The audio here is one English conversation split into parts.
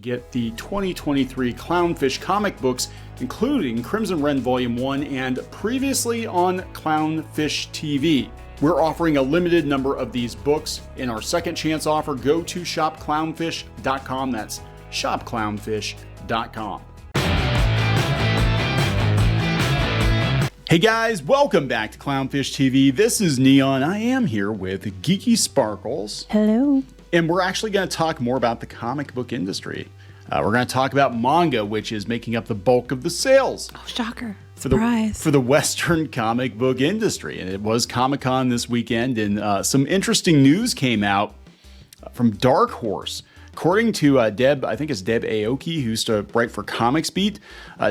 get the 2023 Clownfish comic books, including Crimson Ren Volume 1 and previously on Clownfish TV. We're offering a limited number of these books. In our second chance offer, go to shopclownfish.com. That's shopclownfish.com. Hey guys, welcome back to Clownfish TV. This is Neon. I am here with Geeky Sparkles. Hello. And we're actually going to talk more about the comic book industry. We're going to talk about manga, which is making up the bulk of the sales. Oh, shocker. Surprise. For the Western comic book industry. And it was Comic-Con this weekend, and some interesting news came out from Dark Horse. According to Deb, I think it's Deb Aoki, who used to write for Comics Beat,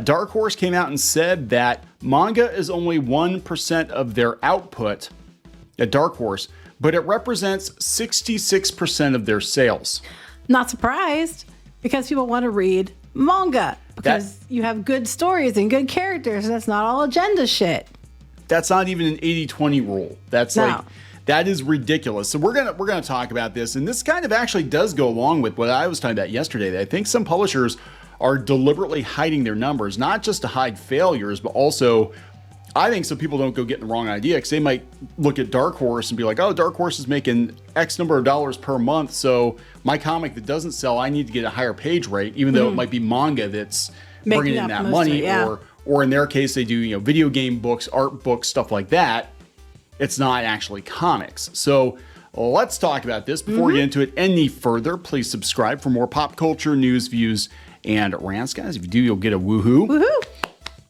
Dark Horse came out and said that manga is only 1% of their output at Dark Horse, but it represents 66% of their sales. Not surprised, because people want to read manga, because you have good stories and good characters, and it's not all agenda shit. That's not even an 80-20 rule. That is ridiculous. So we're gonna talk about this, and this kind of actually does go along with what I was talking about yesterday. That I think some publishers are deliberately hiding their numbers, not just to hide failures, but also I think so people don't go get the wrong idea, because they might look at Dark Horse and be like, oh, Dark Horse is making X number of dollars per month, so my comic that doesn't sell, I need to get a higher page rate, even though it might be manga that's bringing in that money, or in their case, they do video game books, art books, stuff like that. It's not actually comics. So let's talk about this. Before we get into it any further, please subscribe for more pop culture news, views, and rants, guys. If you do, you'll get a woohoo. Woohoo!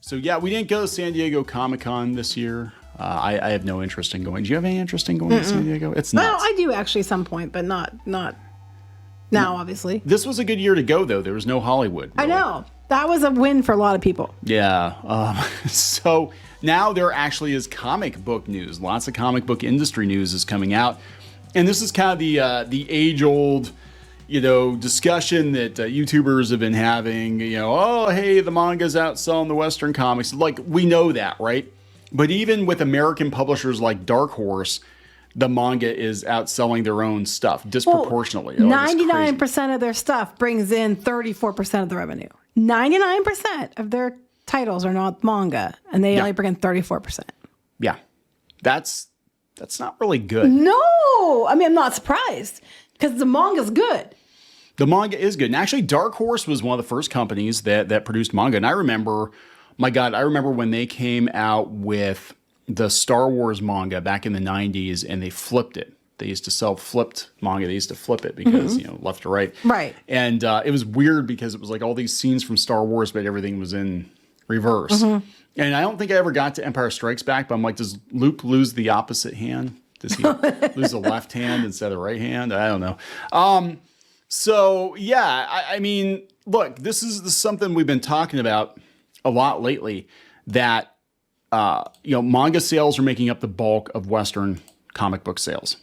So yeah, we didn't go to San Diego Comic-Con this year. I have no interest in going. Do you have any interest in going to San Diego? It's nuts. Well, I do actually some point, but not now, obviously. This was a good year to go, though. There was no Hollywood. Really. I know. That was a win for a lot of people. Yeah. So now there actually is comic book news. Lots of comic book industry news is coming out. And this is kind of the age-old, discussion that YouTubers have been having. Oh, hey, the manga's outselling the Western comics. Like, we know that, right? But even with American publishers like Dark Horse, the manga is outselling their own stuff disproportionately. 99% of their stuff brings in 34% of the revenue. 99% of their titles are not manga, and they only bring in 34%. Yeah, that's not really good. No, I mean, I'm not surprised, because the manga's good. The manga is good. And actually, Dark Horse was one of the first companies that produced manga. And I remember, I remember when they came out with the Star Wars manga back in the 90s, and they flipped it. They used to sell flipped manga. They used to flip it because, left to right. Right. And it was weird because it was like all these scenes from Star Wars, but everything was in reverse. And I don't think I ever got to Empire Strikes Back, but I'm like, does Luke lose the opposite hand? Does he lose the left hand instead of the right hand? I don't know. So, yeah, I mean, look, this is something we've been talking about a lot lately, that, manga sales are making up the bulk of Western comic book sales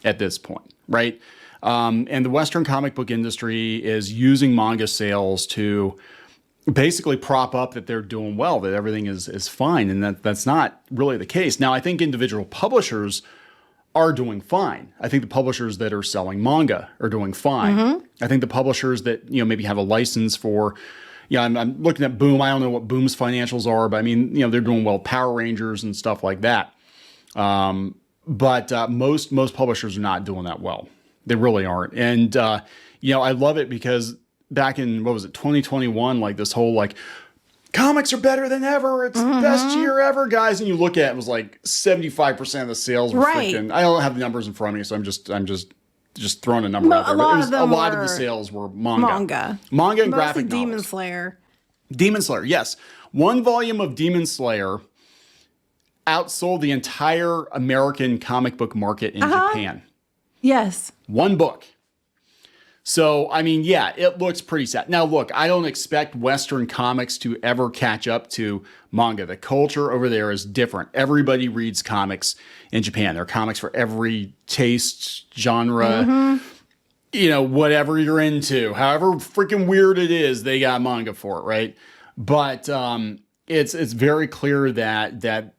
at this point, right? And the Western comic book industry is using manga sales to basically prop up that they're doing well, that everything is fine, and that's not really the case. Now, I think individual publishers are doing fine. I think the publishers that are selling manga are doing fine. I think the publishers that maybe have a license for, I'm looking at Boom. I don't know what Boom's financials are, but I mean, they're doing well. Power Rangers and stuff like that. But most publishers are not doing that well. They really aren't. And I love it because back in 2021, like this whole comics are better than ever. It's the best year ever, guys. And you look at it, it was like 75% of the sales were freaking. I don't have the numbers in front of me, so I'm just throwing a number out there. But a lot of the sales were manga and mostly graphic novels. Demon Slayer. Demon Slayer, yes. One volume of Demon Slayer outsold the entire American comic book market in Japan. Yes. One book. So, I mean, yeah, it looks pretty sad. Now, look, I don't expect Western comics to ever catch up to manga. The culture over there is different. Everybody reads comics in Japan. There are comics for every taste, genre, whatever you're into. However freaking weird it is, they got manga for it, right? But it's very clear that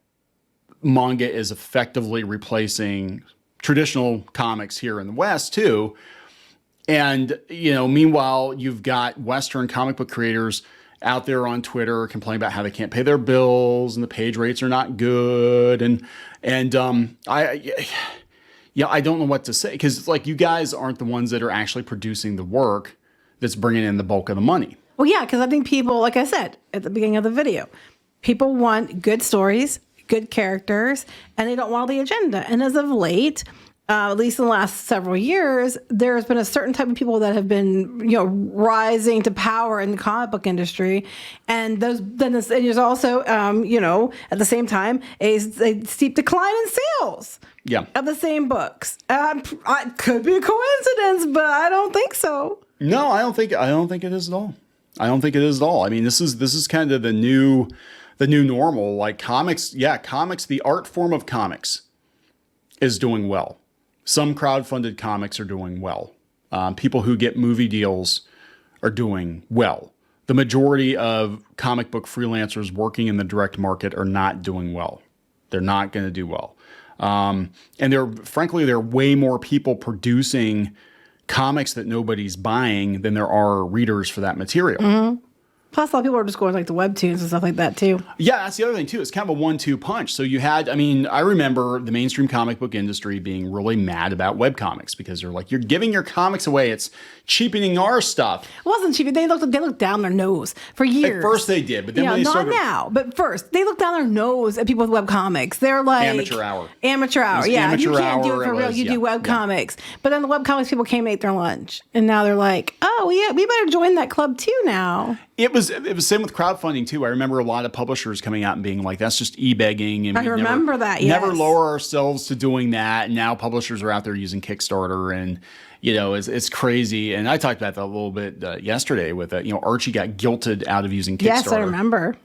manga is effectively replacing traditional comics here in the West, too. And, meanwhile, you've got Western comic book creators out there on Twitter complaining about how they can't pay their bills and the page rates are not good. And I don't know what to say, because it's like, you guys aren't the ones that are actually producing the work that's bringing in the bulk of the money. Well, yeah, because I think people, like I said at the beginning of the video, people want good stories, good characters, and they don't want all the agenda. And as of late, at least in the last several years, there's been a certain type of people that have been, rising to power in the comic book industry, and there's also, at the same time, a steep decline in sales. Yeah. Of the same books. It could be a coincidence, but I don't think so. No, I don't think it is at all. I don't think it is at all. I mean, this is kind of the new normal. Like comics, the art form of comics is doing well. Some crowdfunded comics are doing well. People who get movie deals are doing well. The majority of comic book freelancers working in the direct market are not doing well. They're not going to do well. And there are way more people producing comics that nobody's buying than there are readers for that material. Mm-hmm. Plus, a lot of people are just going like the webtoons and stuff like that too. Yeah, that's the other thing too. It's kind of a 1-2 punch. So I remember the mainstream comic book industry being really mad about webcomics because they're like, you're giving your comics away. It's cheapening our stuff. It wasn't cheapening. They looked down their nose for years. At first they did, but then when they started... Not now, but first, they looked down their nose at people with webcomics. They're like... Amateur hour. Yeah, you can't do it for real. You do webcomics. But then the webcomics people came and ate their lunch. And now they're like, oh, yeah, we better join that club too now. It was same with crowdfunding too. I remember a lot of publishers coming out and being like, that's just e-begging. And I remember that, yes. Never lower ourselves to doing that. And now publishers are out there using Kickstarter, and it's crazy. And I talked about that a little bit yesterday with Archie got guilted out of using Kickstarter. Yes, I remember.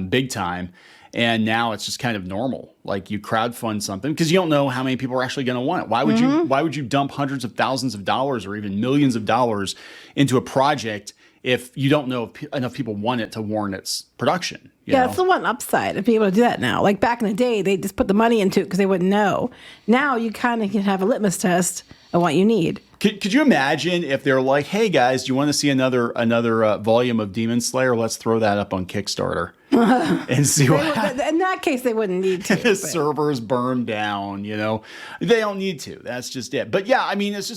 Big time. And now it's just kind of normal. Like, you crowdfund something because you don't know how many people are actually going to want it. Why would you dump hundreds of thousands of dollars or even millions of dollars into a project if you don't know if enough people want it to warrant its production? That's the one upside of being able to do that now. Like back in the day, they just put the money into it because they wouldn't know. Now you kind of can have a litmus test of what you need. Could you imagine if they're like, hey guys, do you want to see another volume of Demon Slayer? Let's throw that up on Kickstarter and see what happens. In that case, they wouldn't need to. The servers burn down, They don't need to. That's just it. But yeah, I mean, it's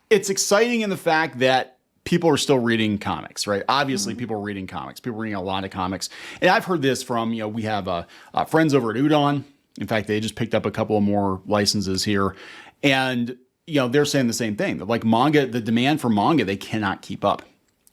exciting in the fact that people are still reading comics, right? Obviously, people are reading comics. People are reading a lot of comics. And I've heard this from, we have friends over at Udon. In fact, they just picked up a couple of more licenses here. And, they're saying the same thing. Like manga, the demand for manga, they cannot keep up.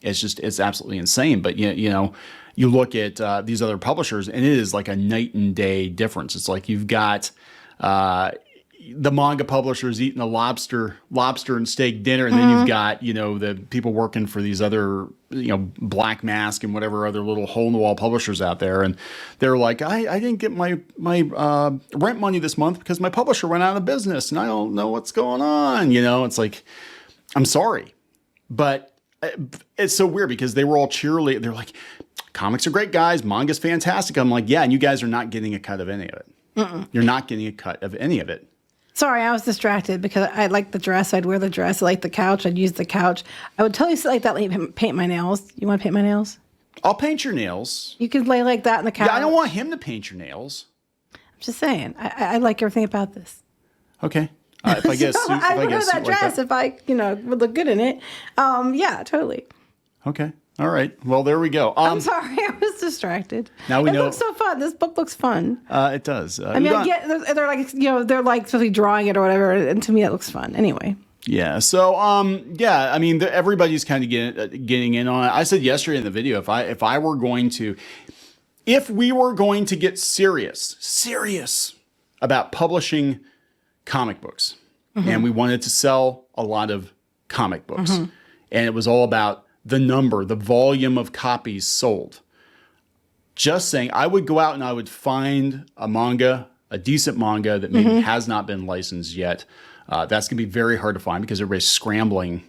It's absolutely insane. But, you look at these other publishers and it is like a night and day difference. It's like you've got the manga publishers eating a lobster and steak dinner, and then you've got the people working for these other Black Mask and whatever other little hole in the wall publishers out there, and they're like, I didn't get my rent money this month because my publisher went out of business and I don't know what's going on. It's like, I'm sorry, but it's so weird because they were all cheerleading. They're like, comics are great, guys. Manga's fantastic. I'm like, yeah, and you guys are not getting a cut of any of it. You're not getting a cut of any of it. Sorry, I was distracted because I liked the dress. I'd wear the dress. I liked the couch. I'd use the couch. I would tell you something like that. Let me paint my nails. You want to paint my nails? I'll paint your nails. You can lay like that on the couch. Yeah, I don't want him to paint your nails. I'm just saying. I like everything about this. Okay. If I get a suit, I would wear that dress if I would look good in it. Yeah, totally. Okay. All right. Well, there we go. I'm sorry, I was distracted. Now we know. It looks so fun. This book looks fun. It does. I mean, I get they're like they're like supposed to be drawing it or whatever, and to me that looks fun. Anyway. Yeah. So I mean, everybody's kind of getting in on it. I said yesterday in the video, if we were going to get serious about publishing comic books, and we wanted to sell a lot of comic books, and it was all about the volume of copies sold. Just saying, I would go out and I would find a decent manga that maybe has not been licensed yet. That's going to be very hard to find because everybody's scrambling,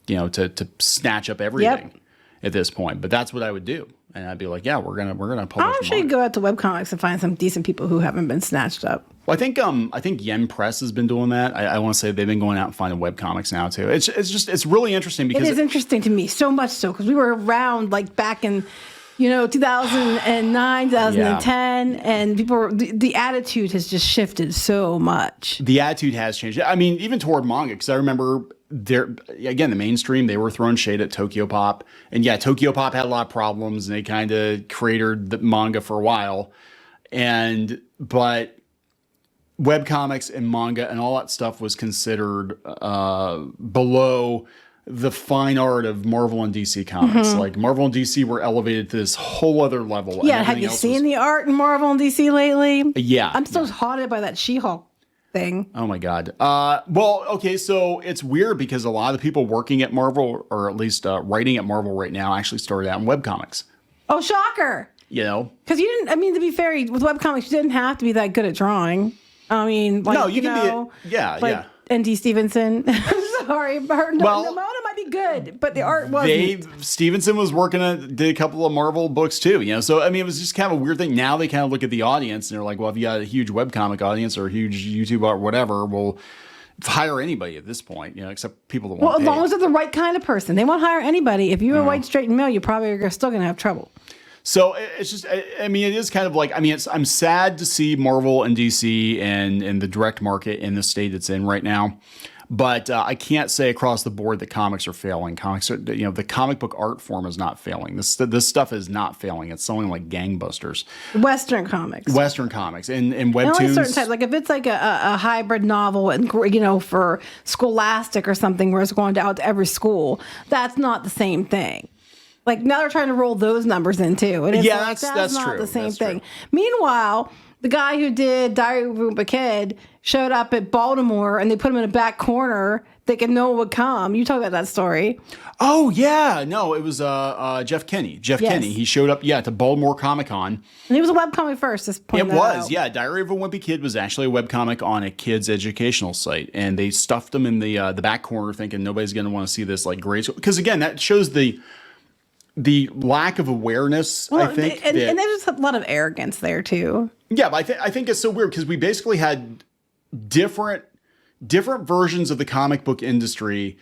to snatch up everything. Yep. at this point. But that's what I would do. And I'd be like, yeah, we're gonna publish. I'll actually go out to webcomics and find some decent people who haven't been snatched up. Well, I think Yen Press has been doing that. I want to say they've been going out and finding webcomics now too. It's really interesting because it is interesting to me, so much so, because we were around like back in 2009, 2010, and people were, the attitude has just shifted so much. The attitude has changed. I mean, even toward manga, because I remember the mainstream, they were throwing shade at Tokyo Pop. And yeah, Tokyo Pop had a lot of problems and they kind of cratered the manga for a while. But webcomics and manga and all that stuff was considered below the fine art of Marvel and DC comics. Like Marvel and DC were elevated to this whole other level. Yeah, have you seen the art in Marvel and DC lately? Yeah. I'm still haunted by that She-Hulk thing. Oh my God. Well, okay, so it's weird because a lot of the people working at Marvel, or at least writing at Marvel right now, actually started out in webcomics. Oh, shocker. Because you didn't, to be fair, with webcomics, you didn't have to be that good at drawing. I mean, like, no, you can be, yeah. N.D. Stevenson. Sorry, Mona might be good, but the art wasn't. Stevenson was did a couple of Marvel books too, So, I mean, it was just kind of a weird thing. Now they kind of look at the audience and they're like, well, if you got a huge webcomic audience or a huge YouTube or whatever, we'll hire anybody at this point, except people that want Well, as long as they're the right kind of person. They won't hire anybody. If you're white, straight, and male, you probably are still going to have trouble. So it's just, I mean, it is kind of like, I'm sad to see Marvel and DC and the direct market in the state it's in right now. But I can't say across the board that comics are failing. Comics are, the comic book art form is not failing. This stuff is not failing. It's selling like gangbusters. Western comics and webtoons. Only certain types. Like if it's like a hybrid novel, and for Scholastic or something, where it's going out to every school, that's not the same thing. Like now they're trying to roll those numbers in too. And it's that's not true. The same that's thing. True. Meanwhile, the guy who did Diary of a Wimpy Kid showed up at Baltimore and they put him in a back corner thinking no one would come. You talk about that story. Oh, yeah. No, it was Jeff Kinney. Kinney. He showed up, to Baltimore Comic-Con. And he was a webcomic first. It was, yeah. Diary of a Wimpy Kid was actually a webcomic on a kid's educational site. And they stuffed him in the back corner thinking nobody's going to want to see this like great. Because, again, that shows the lack of awareness, I think. And there's a lot of arrogance there, too. Yeah, but I think it's so weird because we basically had different versions of the comic book industry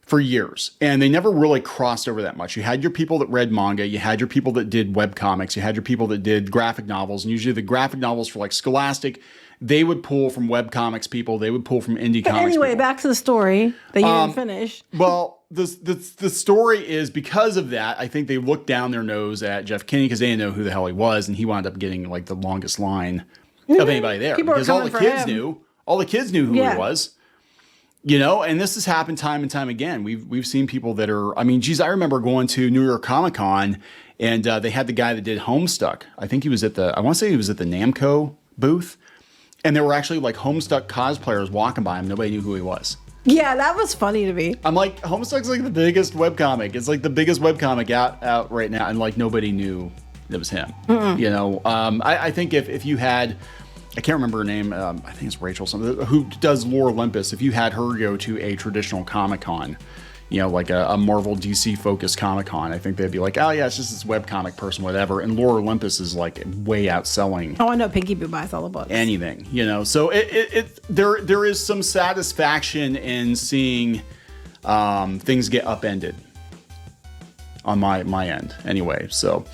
for years, and they never really crossed over that much. You had your people that read manga, you had your people that did webcomics, you had your people that did graphic novels, and usually the graphic novels for like Scholastic, they would pull from webcomics people, they would pull from indie comics anyway, people. Back to the story that you didn't finish. Well, the story is because of that, I think they looked down their nose at Jeff Kinney because they didn't know who the hell he was, and he wound up getting like the longest line of anybody there. Because all the kids knew who he was. And this has happened time and time again. We've seen people that are, I remember going to New York Comic Con and they had the guy that did Homestuck. I think he was at the Namco booth. And there were actually like Homestuck cosplayers walking by him. Nobody knew who he was. Yeah, that was funny to me. I'm like, Homestuck's like the biggest webcomic. It's like the biggest webcomic out right now. And like nobody knew it was him. I think if you had, I can't remember her name. I think it's Rachel, something who does Lore Olympus. If you had her go to a traditional Comic-Con, like a Marvel DC focused Comic-Con, I think they'd be like, oh yeah, it's just this webcomic person, whatever. And Lore Olympus is like way outselling. Oh, I know. Pinky Boo buys all the books. Anything, So there is some satisfaction in seeing things get upended on my end, anyway. So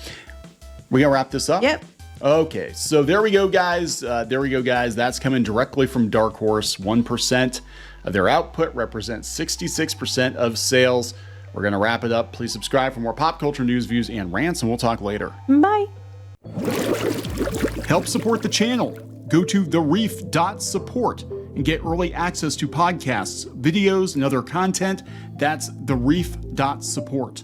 we gonna wrap this up. Yep. Okay, so there we go, guys. That's coming directly from Dark Horse. 1% of their output represents 66% of sales. We're going to wrap it up. Please subscribe for more pop culture news, views, and rants, and we'll talk later. Bye. Help support the channel. Go to thereef.support and get early access to podcasts, videos, and other content. That's thereef.support.